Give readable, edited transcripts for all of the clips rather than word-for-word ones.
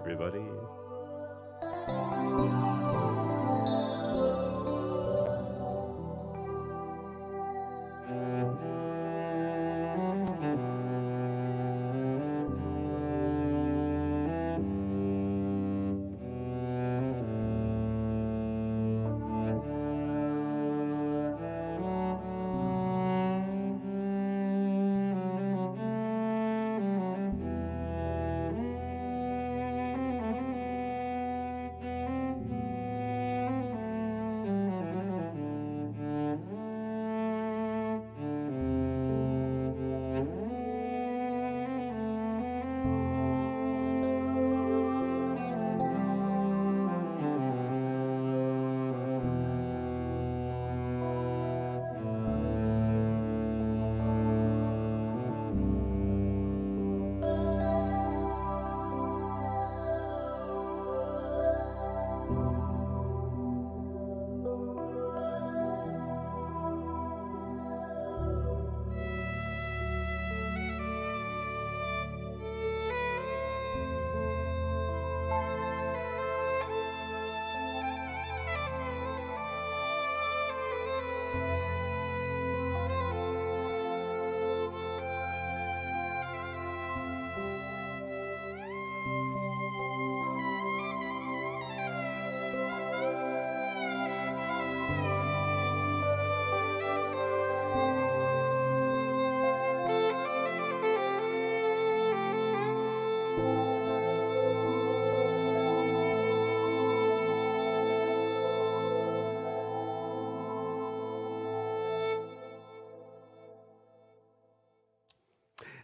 everybody.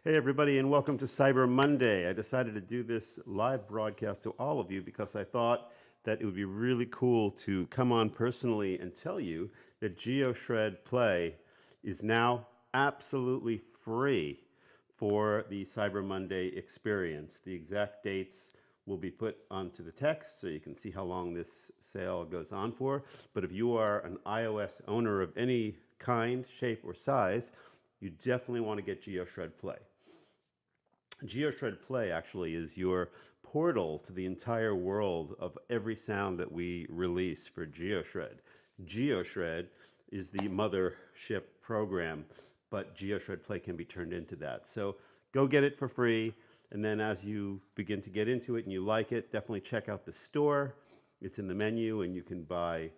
Hey everybody, and welcome to Cyber Monday. I decided to do this live broadcast to all of you because I thought that it would be really cool to come on personally and tell you that GeoShred Play is now absolutely free for the Cyber Monday experience. The exact dates will be put onto the text so you can see how long this sale goes on for. But if you are an iOS owner of any kind, shape, or size, you definitely want to get GeoShred Play. GeoShred Play actually is your portal to the entire world of every sound that we release for GeoShred. GeoShred is the mothership program, but GeoShred Play can be turned into that. So go get it for free, and then as you begin to get into it and you like it, definitely check out the store. It's in the menu, and you can buy,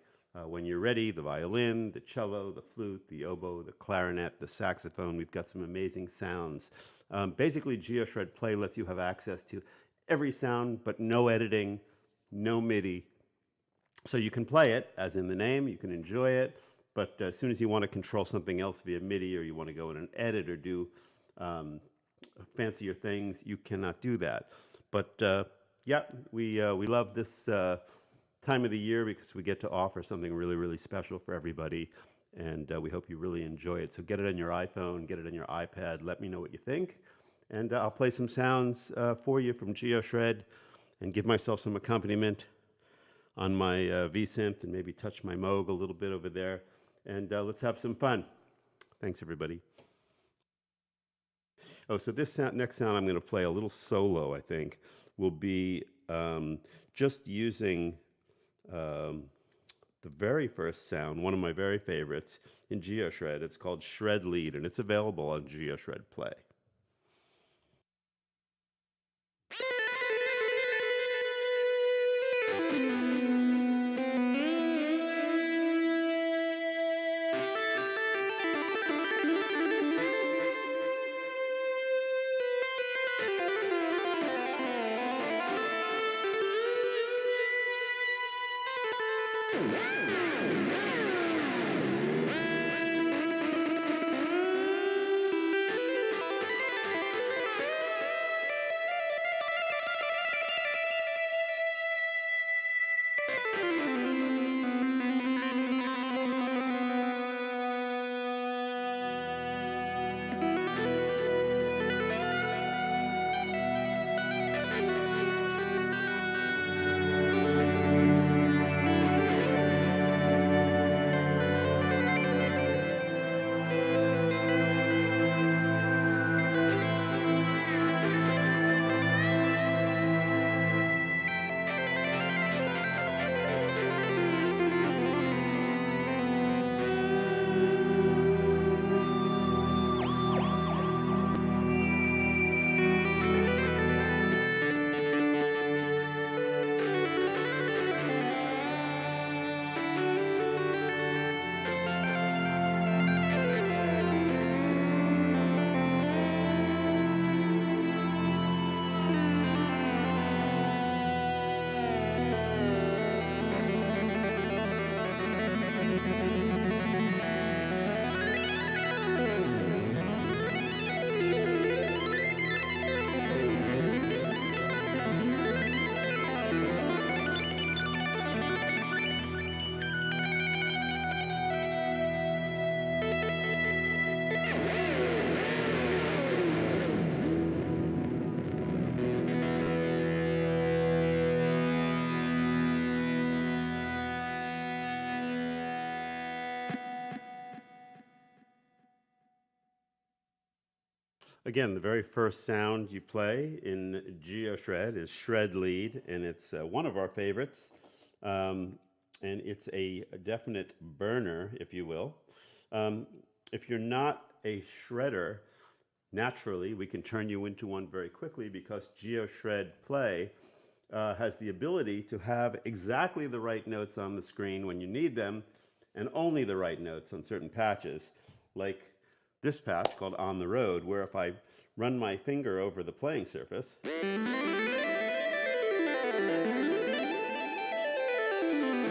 when you're ready, the violin, the cello, the flute, the oboe, the clarinet, the saxophone. We've got some amazing sounds. Basically, GeoShred Play lets you have access to every sound, but no editing, no MIDI. So you can play it, as in the name, you can enjoy it, but as soon as you want to control something else via MIDI, or you want to go in and edit or do fancier things, you cannot do that. But yeah, we love this time of the year because we get to offer something really, really special for everybody. And we hope you really enjoy it. So get it on your iPhone, get it on your iPad. Let me know what you think. And I'll play some sounds for you from GeoShred and give myself some accompaniment on my V-Synth and maybe touch my Moog a little bit over there. And let's have some fun. Thanks, everybody. Oh, so this next sound I'm going to play a little solo, I think, will be just using the very first sound, one of my very favorites in GeoShred. It's called Shred Lead, and it's available on GeoShred Play. Again, the very first sound you play in GeoShred is shred lead, and it's one of our favorites. And it's a definite burner, if you will. Um, if you're not a shredder, naturally, we can turn you into one very quickly because GeoShred Play has the ability to have exactly the right notes on the screen when you need them, and only the right notes on certain patches, like this patch called On the Road, where if I run my finger over the playing surface,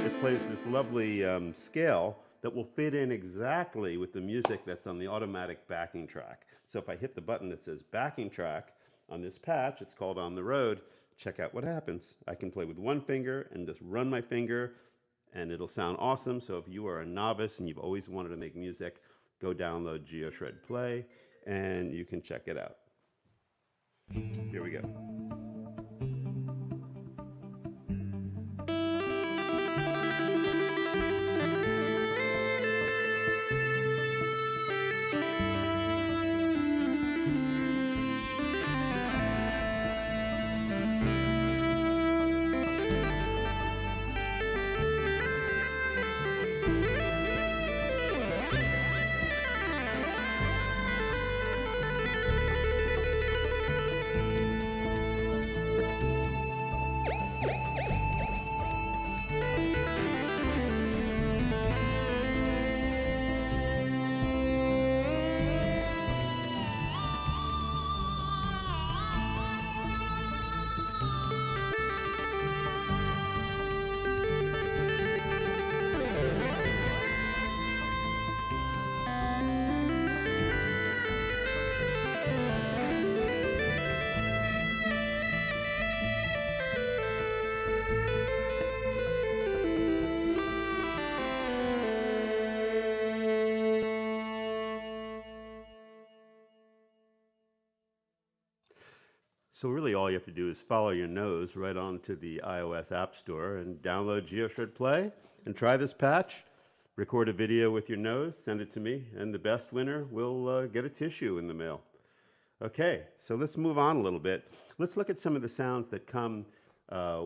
it plays this lovely scale that will fit in exactly with the music that's on the automatic backing track. So if I hit the button that says backing track on this patch, it's called On the Road, check out what happens. I can play with one finger and just run my finger, and it'll sound awesome. So if you are a novice and you've always wanted to make music, go download GeoShred Play, and you can check it out. Here we go. So really all you have to do is follow your nose right onto the iOS App Store and download GeoShred Play and try this patch. Record a video with your nose, send it to me, and the best winner will get a tissue in the mail. Okay, so let's move on a little bit. Let's look at some of the sounds that come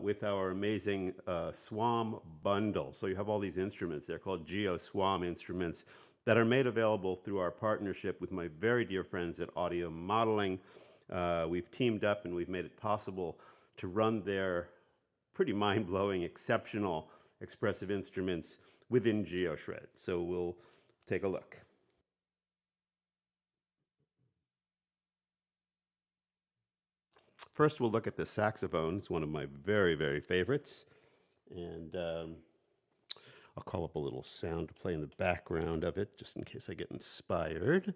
with our amazing SWAM bundle. So you have all these instruments. They're called GeoSWAM Instruments that are made available through our partnership with my very dear friends at Audio Modeling. We've teamed up and we've made it possible to run their pretty mind-blowing, exceptional expressive instruments within GeoShred. So we'll take a look. First, we'll look at the saxophone. It's one of my very, very favorites. And I'll call up a little sound to play in the background of it, just in case I get inspired.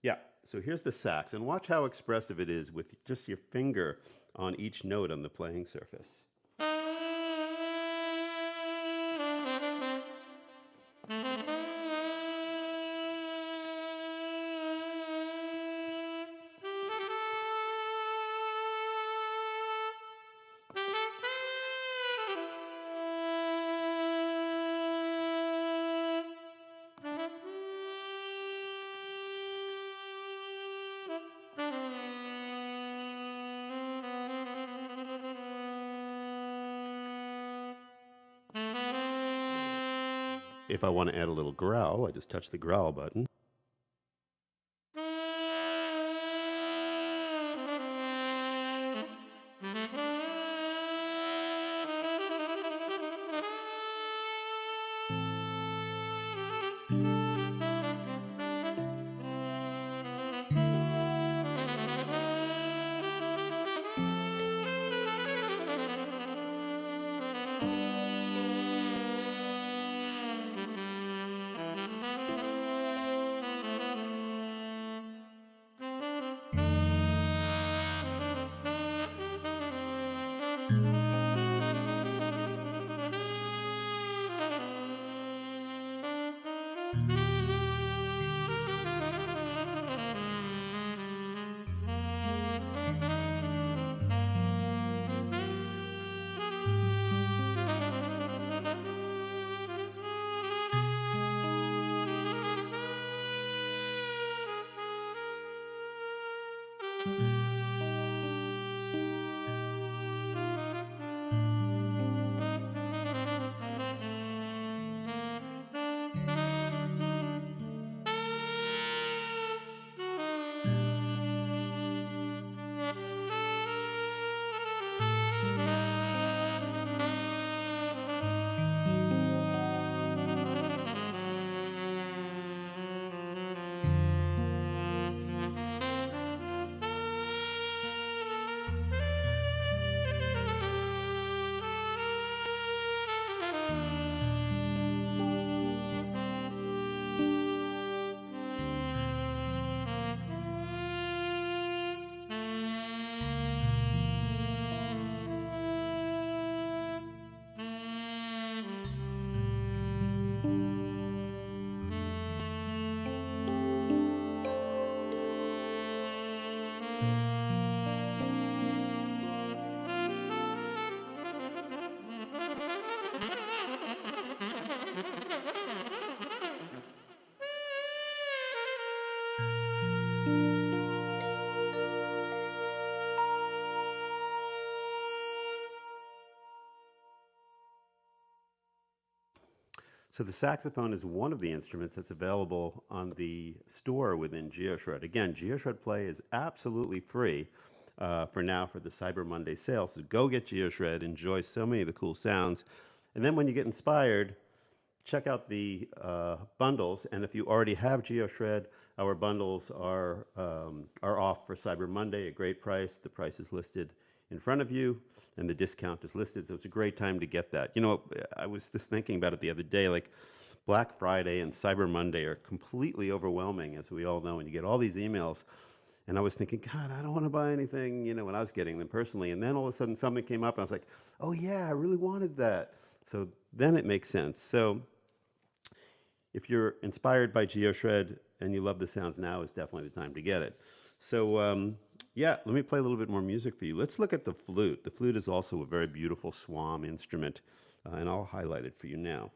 Yeah, so here's the sax. And watch how expressive it is with just your finger on each note on the playing surface. If I want to add a little growl, I just touch the growl button. So the saxophone is one of the instruments that's available on the store within GeoShred. Again, GeoShred Play is absolutely free for now for the Cyber Monday sale. So go get GeoShred, enjoy so many of the cool sounds. And then when you get inspired, check out the bundles. And if you already have GeoShred, our bundles are off for Cyber Monday, a great price. The price is listed in front of you, and the discount is listed. So it's a great time to get that. You know, I was just thinking about it the other day, like Black Friday and Cyber Monday are completely overwhelming, as we all know, and you get all these emails. And I was thinking, God, I don't want to buy anything, you know, when I was getting them personally. And then all of a sudden something came up and I was like, oh yeah, I really wanted that. So then it makes sense. So if you're inspired by GeoShred and you love the sounds, now is definitely the time to get it. So yeah, let me play a little bit more music for you. Let's look at the flute. The flute is also a very beautiful SWAM instrument, and I'll highlight it for you now.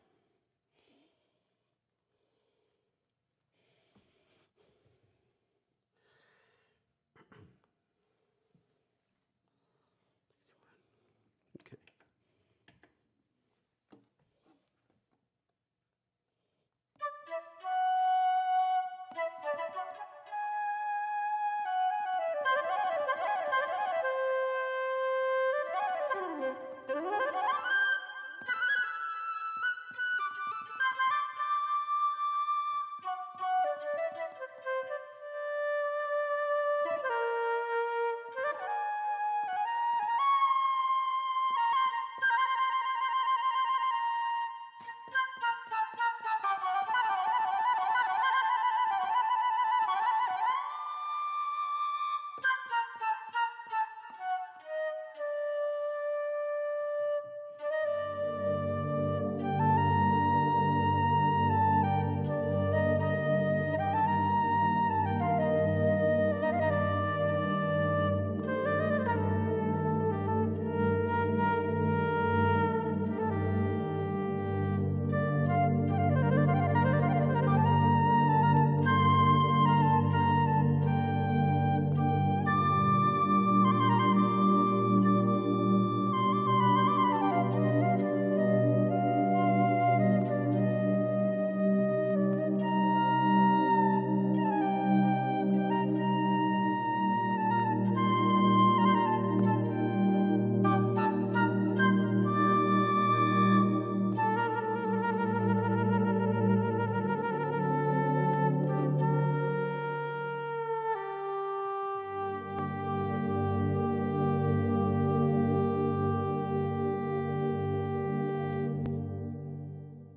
Okay.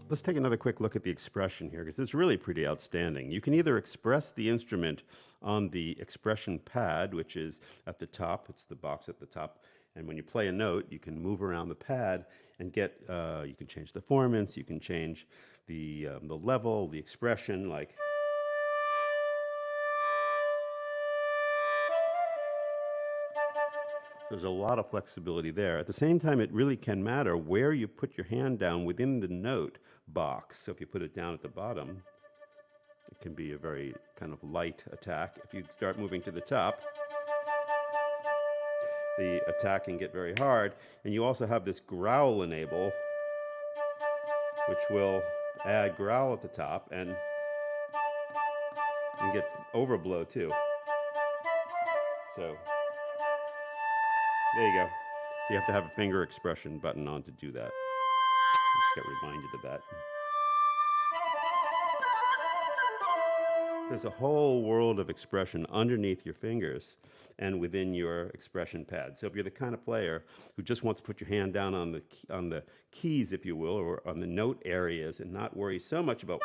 Let's take another quick look at the expression here, because it's really pretty outstanding. You can either express the instrument on the expression pad, which is at the top. It's the box at the top. And when you play a note, you can move around the pad and get, you can change the formants, you can change the level, the expression, like. There's a lot of flexibility there. At the same time, it really can matter where you put your hand down within the note box. So if you put it down at the bottom, it can be a very kind of light attack. If you start moving to the top, the attack can get very hard. And you also have this growl enable, which will add growl at the top, and you can get overblow too. So there you go. So you have to have a finger expression button on to do that. I just got reminded of that. There's a whole world of expression underneath your fingers and within your expression pad. So if you're the kind of player who just wants to put your hand down on the keys, if you will, or on the note areas and not worry so much about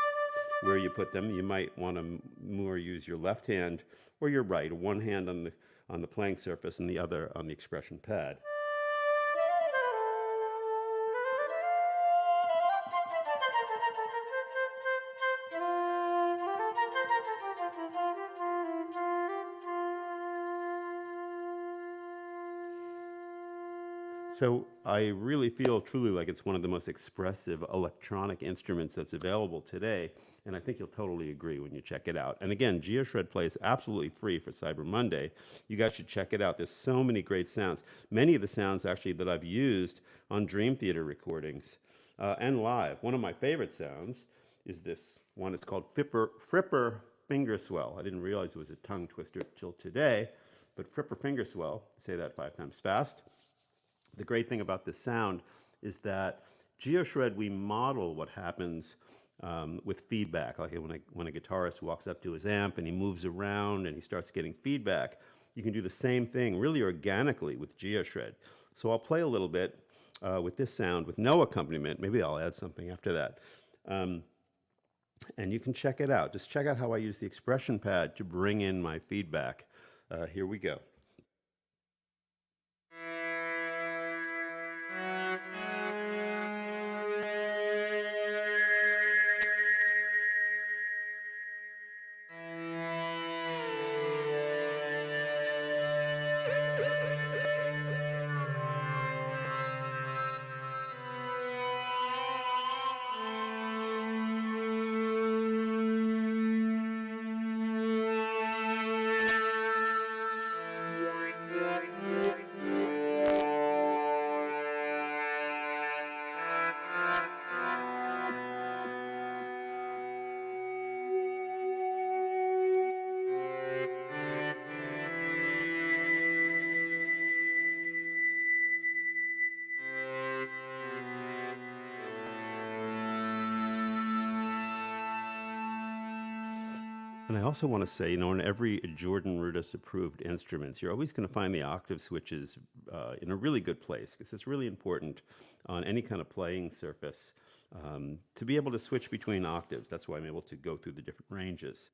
where you put them, you might want to more use your left hand or your right, one hand on the playing surface and the other on the expression pad. So I really feel truly like it's one of the most expressive electronic instruments that's available today, and I think you'll totally agree when you check it out. And again, GeoShred Play is absolutely free for Cyber Monday. You guys should check it out. There's so many great sounds. Many of the sounds actually that I've used on Dream Theater recordings and live. One of my favorite sounds is this one. It's called Fripper Finger Swell. I didn't realize it was a tongue twister till today, but Fripper Finger Swell, say that 5 times fast. The great thing about this sound is that GeoShred, we model what happens with feedback. Like when a guitarist walks up to his amp and he moves around and he starts getting feedback, you can do the same thing really organically with GeoShred. So I'll play a little bit with this sound with no accompaniment. Maybe I'll add something after that. And you can check it out. Just check out how I use the expression pad to bring in my feedback. Here we go. And I also want to say, in every Jordan Rudess approved instruments, you're always going to find the octave switches in a really good place, because it's really important on any kind of playing surface to be able to switch between octaves. That's why I'm able to go through the different ranges.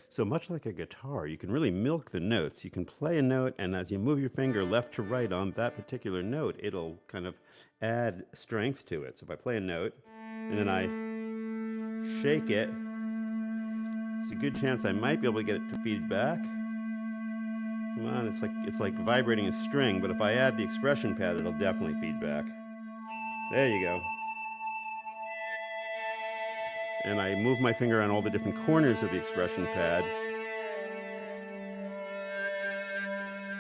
So much like a guitar, you can really milk the notes. You can play a note, and as you move your finger left to right on that particular note, it'll kind of add strength to it. So if I play a note, and then I shake it, it's a good chance I might be able to get it to feed back. Come on, it's like vibrating a string, but if I add the expression pad, it'll definitely feed back. There you go. And I move my finger on all the different corners of the expression pad.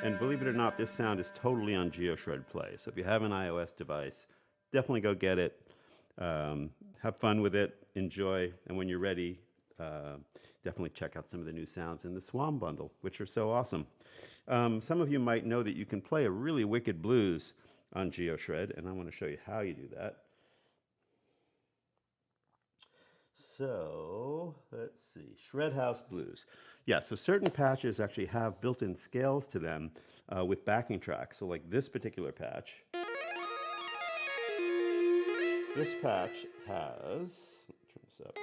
And believe it or not, this sound is totally on GeoShred Play. So if you have an iOS device, definitely go get it. Have fun with it, enjoy, and when you're ready, definitely check out some of the new sounds in the SWAM bundle, which are so awesome. Some of you might know that you can play a really wicked blues on GeoShred, and I want to show you how you do that. So let's see, Shred House Blues. Yeah, so certain patches actually have built-in scales to them with backing tracks. So like this particular patch. This patch has, let me turn this up.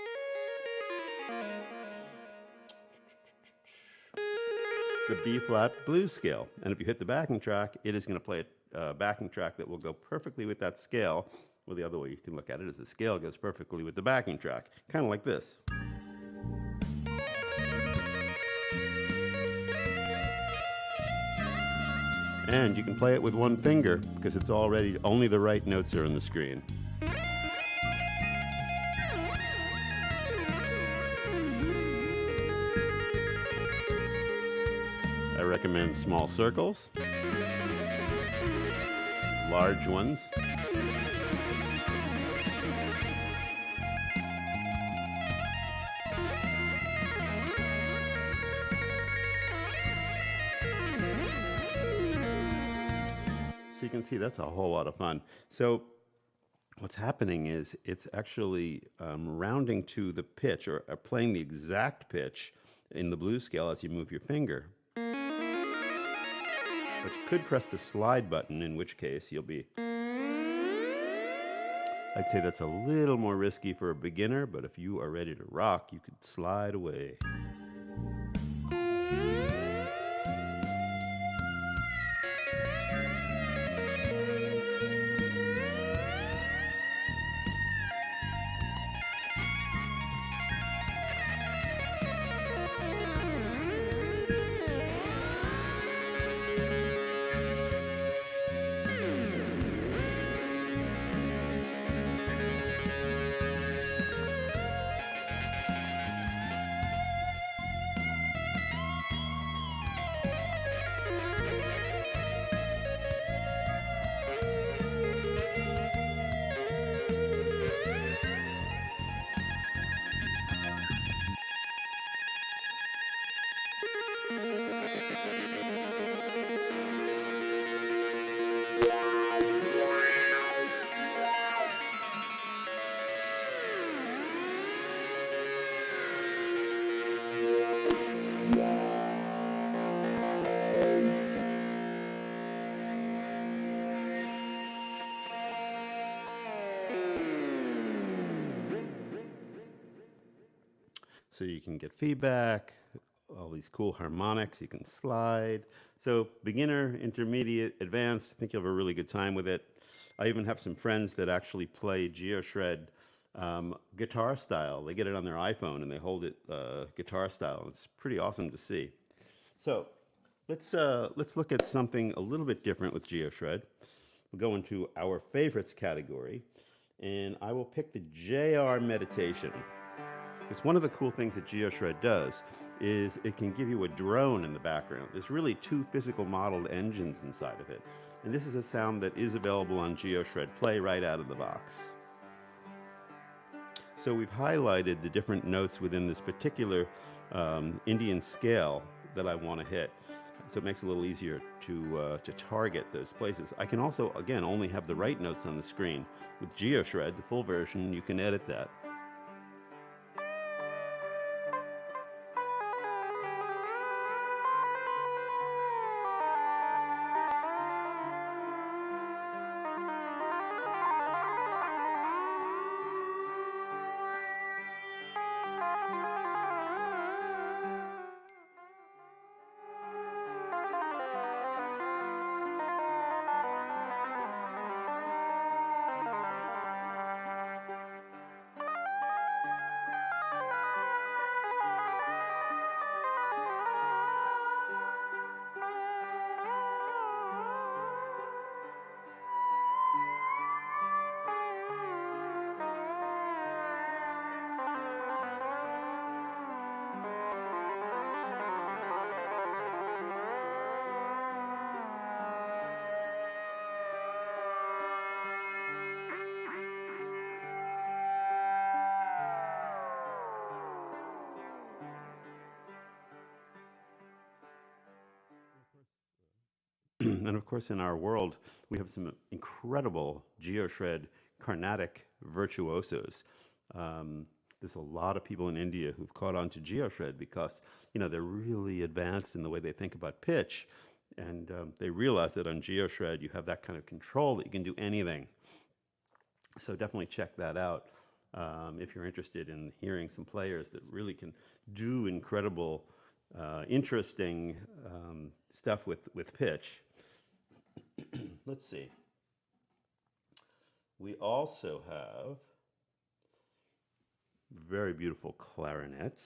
The B-flat blues scale. And if you hit the backing track, it is going to play a backing track that will go perfectly with that scale. Well, the other way you can look at it is the scale goes perfectly with the backing track, kind of like this. And you can play it with one finger because it's already, only the right notes are on the screen. I recommend small circles, large ones. So you can see that's a whole lot of fun. So what's happening is it's actually rounding to the pitch or playing the exact pitch in the blues scale as you move your finger. But you could press the slide button, in which case you'll be... I'd say that's a little more risky for a beginner, but if you are ready to rock, you could slide away. So you can get feedback, all these cool harmonics, you can slide. So beginner, intermediate, advanced, I think you'll have a really good time with it. I even have some friends that actually play GeoShred guitar style. They get it on their iPhone and they hold it guitar style. It's pretty awesome to see. So let's look at something a little bit different with GeoShred. We'll go into our favorites category, and I will pick the JR meditation. Because one of the cool things that GeoShred does is it can give you a drone in the background. There's really two physical modeled engines inside of it. And this is a sound that is available on GeoShred Play right out of the box. So we've highlighted the different notes within this particular Indian scale that I want to hit. So it makes it a little easier to target those places. I can also, again, only have the right notes on the screen. With GeoShred, the full version, you can edit that. And of course, in our world, we have some incredible GeoShred Carnatic virtuosos. There's a lot of people in India who've caught on to GeoShred because, you know, they're really advanced in the way they think about pitch. And they realize that on GeoShred, you have that kind of control that you can do anything. So definitely check that out if you're interested in hearing some players that really can do incredible, interesting stuff with pitch. Let's see. We also have very beautiful clarinets.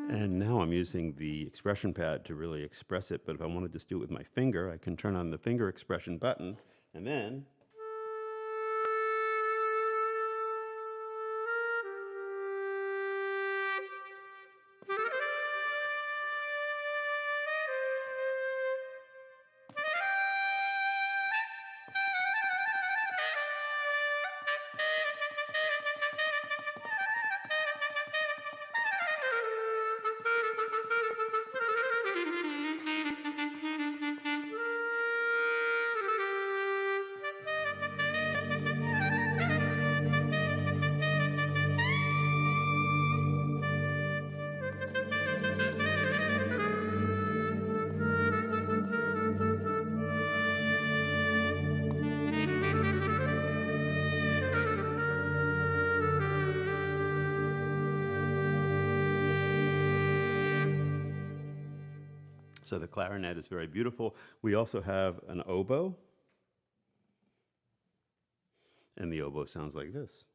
And now I'm using the expression pad to really express it, but if I want to just do it with my finger, I can turn on the finger expression button, and then so the clarinet is very beautiful. We also have an oboe, and the oboe sounds like this.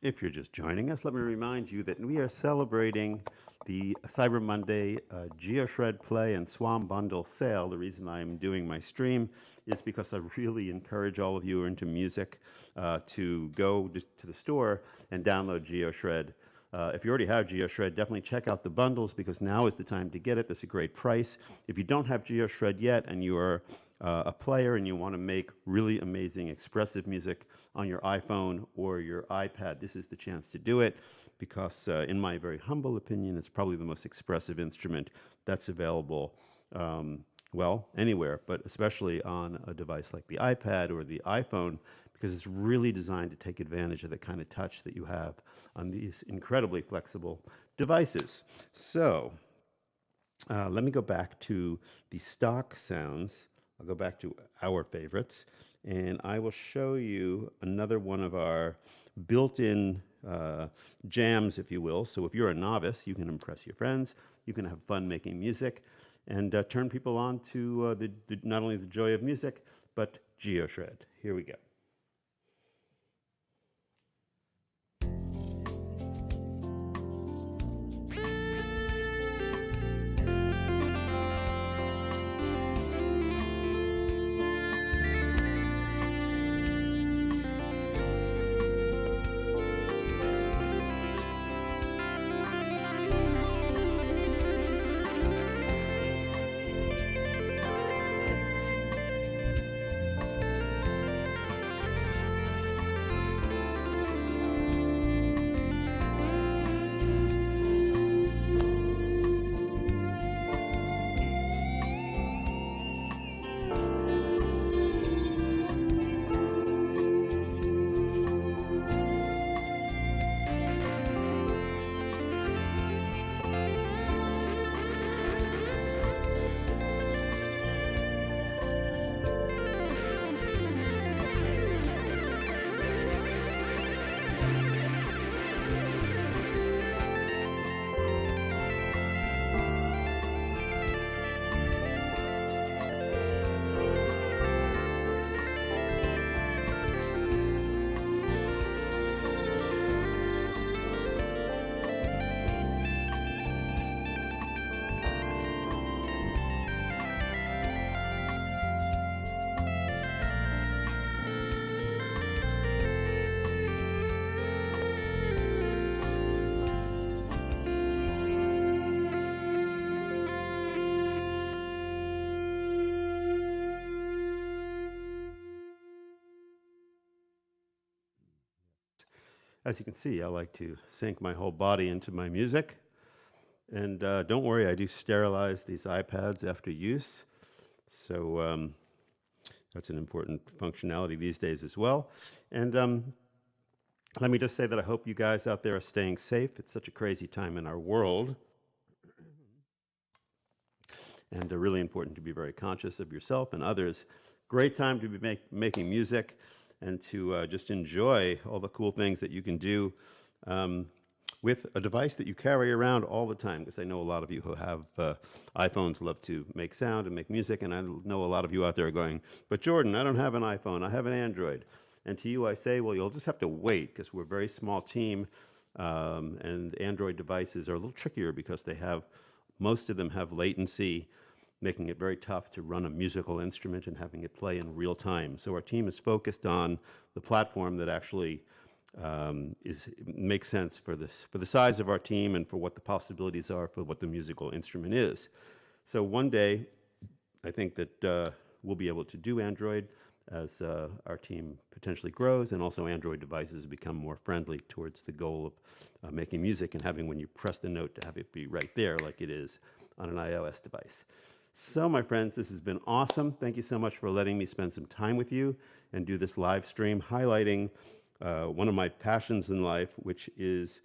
If you're just joining us, let me remind you that we are celebrating the Cyber Monday GeoShred Play and SWAM Bundle sale. The reason I'm doing my stream is because I really encourage all of you who are into music to go to the store and download GeoShred. If you already have GeoShred, definitely check out the bundles because now is the time to get it. That's a great price. If you don't have GeoShred yet and you are a player and you want to make really amazing expressive music on your iPhone or your iPad, this is the chance to do it because in my very humble opinion, it's probably the most expressive instrument that's available, well, anywhere, but especially on a device like the iPad or the iPhone because it's really designed to take advantage of the kind of touch that you have on these incredibly flexible devices. So let me go back to the stock sounds. I'll go back to our favorites, and I will show you another one of our built-in jams, if you will. So if you're a novice, you can impress your friends, you can have fun making music, and turn people on to not only the joy of music, but GeoShred. Here we go. As you can see, I like to sink my whole body into my music. And don't worry, I do sterilize these iPads after use. So that's an important functionality these days as well. And let me just say that I hope you guys out there are staying safe. It's such a crazy time in our world. And really important to be very conscious of yourself and others. Great time to be making music and to just enjoy all the cool things that you can do with a device that you carry around all the time. Because I know a lot of you who have iPhones love to make sound and make music, and I know a lot of you out there are going, but Jordan, I don't have an iPhone, I have an Android. And to you I say, well, you'll just have to wait, because we're a very small team, and Android devices are a little trickier because most of them have latency, making it very tough to run a musical instrument and having it play in real time. So our team is focused on the platform that actually makes sense for the size of our team and for what the possibilities are for what the musical instrument is. So one day, I think that we'll be able to do Android as our team potentially grows, and also Android devices become more friendly towards the goal of making music and having, when you press the note, to have it be right there like it is on an iOS device. So my friends, this has been awesome. Thank you so much for letting me spend some time with you and do this live stream highlighting one of my passions in life, which is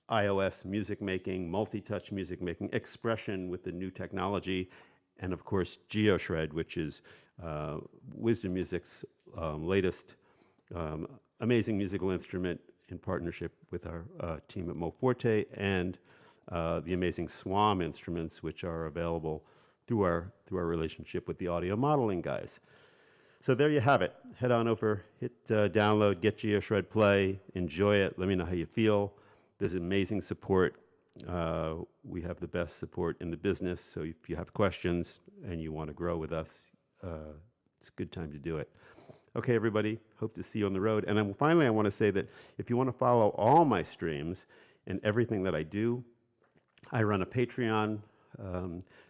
iOS music making, multi-touch music making, expression with the new technology, and of course GeoShred, which is Wisdom Music's latest amazing musical instrument in partnership with our team at Moforte and the amazing SWAM instruments, which are available through our relationship with the audio modeling guys. So there you have it. Head on over, hit download, get GeoShred Play, enjoy it. Let me know how you feel. There's amazing support. We have the best support in the business. So if you have questions and you want to grow with us, it's a good time to do it. Okay, everybody. Hope to see you on the road. And then finally, I want to say that if you want to follow all my streams and everything that I do, I run a Patreon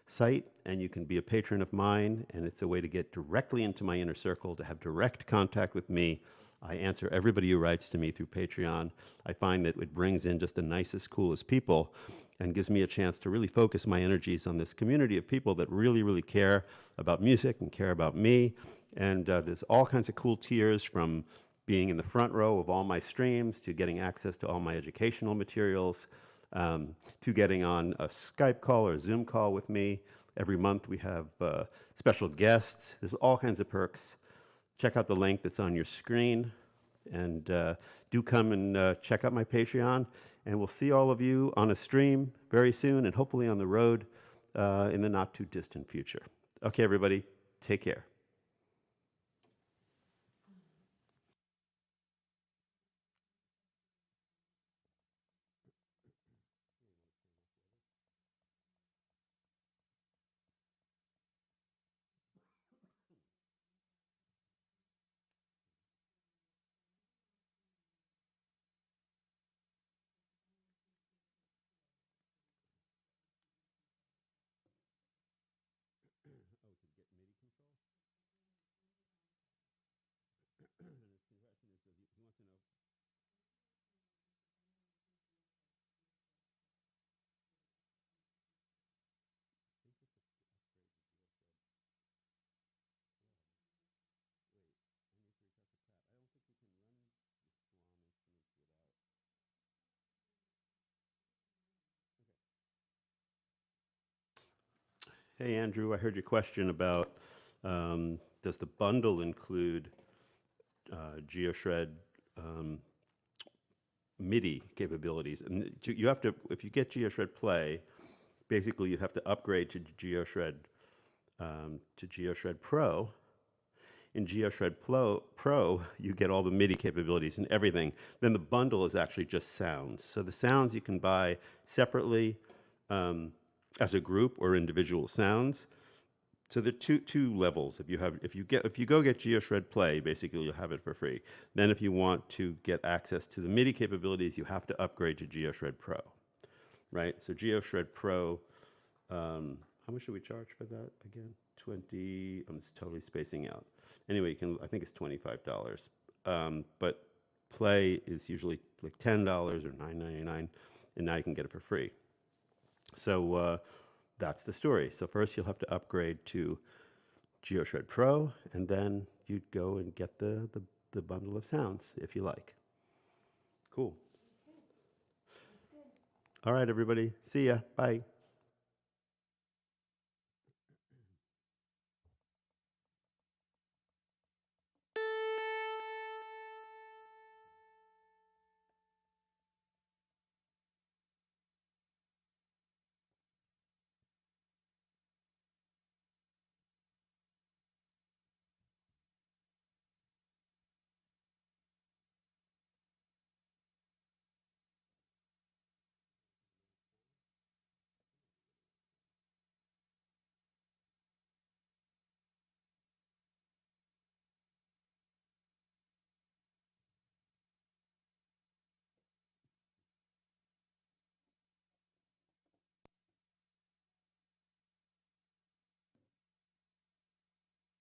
site, and you can be a patron of mine, and it's a way to get directly into my inner circle, to have direct contact with me. I answer everybody who writes to me through Patreon. I find that it brings in just the nicest, coolest people and gives me a chance to really focus my energies on this community of people that really, really care about music and care about me. And there's all kinds of cool tiers, from being in the front row of all my streams to getting access to all my educational materials, to getting on a Skype call or a Zoom call with me. Every month we have special guests. There's all kinds of perks. Check out the link that's on your screen, and do come and check out my Patreon, and we'll see all of you on a stream very soon, and hopefully on the road in the not too distant future. Okay, everybody, take care. Hey, Andrew, I heard your question about does the bundle include GeoShred MIDI capabilities? And you have to, if you get GeoShred Play, basically you have to upgrade to GeoShred Pro. In GeoShred Pro, you get all the MIDI capabilities and everything. Then the bundle is actually just sounds. So the sounds you can buy separately as a group or individual sounds. So the two levels. If you go get GeoShred Play, basically you'll have it for free. Then if you want to get access to the MIDI capabilities, you have to upgrade to GeoShred Pro, right? So GeoShred Pro, how much should we charge for that again? 20. I'm just totally spacing out. Anyway, I think it's $25. But play is usually like $10 or $9.99, and now you can get it for free. So that's the story. So first you'll have to upgrade to GeoShred Pro, and then you'd go and get the bundle of sounds if you like. Cool. All right, everybody. See ya. Bye.